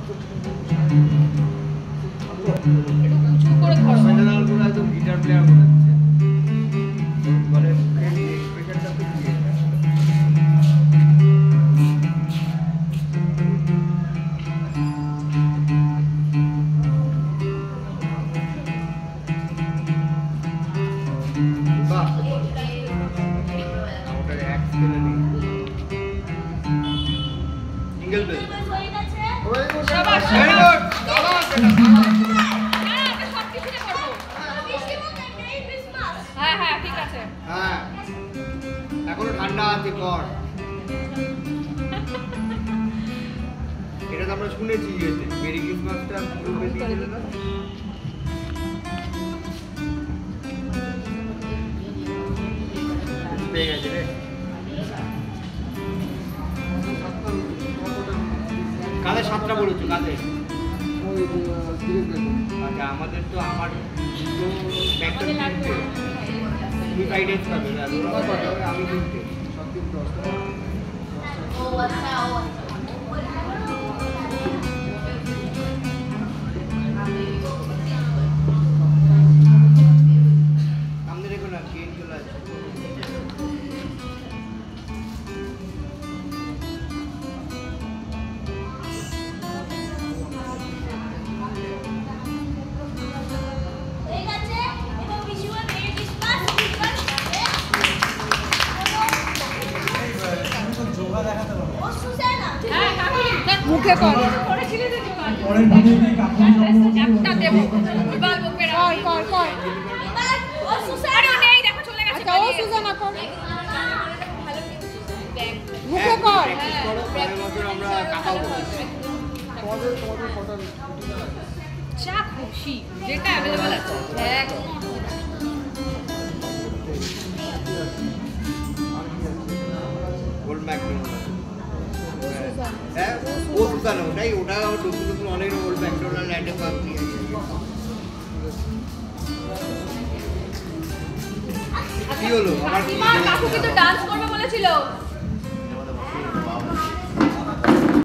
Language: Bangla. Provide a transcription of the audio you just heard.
উঁচু করে ধরো সেন্টারাল পুরো একদম গিটার প্লেয়ার মনে হচ্ছে মানে এক্সপ্রেশনটা খুব দিয়ে বাহ ওটার এক স্কেলে নেই সিঙ্গেল বেল সবাই ভেরি গুড হ্যাঁ হ্যাঁ ঠিক আছে হ্যাঁ এখনো ঠান্ডা আছে কর এটা তো আমরা শুনেছি ইয়েতে মেরি ক্রিসমাসটা পুরো বেশি ছিল না পেয়ে গেছে রে কাদের সাতটা বলেছো কাদের আচ্ছা আমাদের তো আমার তো ব্যাকটা তিনটে তুমি গাইডেন্স পাবে আর ওরা পাবে আমি তিনটে সব দিন 10টা ও আচ্ছা সামনে দেখো না গেম চলে আসছে ঠিক আছে এবং বিশুয়া মেরি ক্রিসমাস ও সুজানা হ্যাঁ কাকি মুখে কর করেছিলে যে পরের ভিডিওতে কাকুর একটা দেব এবার মুখে কর কর এবার ও সুজানা আরে নেই দেখো চলে গেছে আচ্ছা ও সুজানা কর মুখে হ্যাঁ, কর practice করো, পরের বছর আমরা কাটাবো যা খুশি যেটা অ্যাভেলেবল আছে একদম গোল্ড ম্যাকডোনাল্ড হ্যাঁ ও সুজানা ওটাই ওটা আবার নতুন নতুন অনেক গোল্ড ম্যাকডোনাল্ড ল্যান্ডে পাবলি কি হলো আবার কি কাকিমা কাকু কিন্তু ডান্স করবে বলেছিল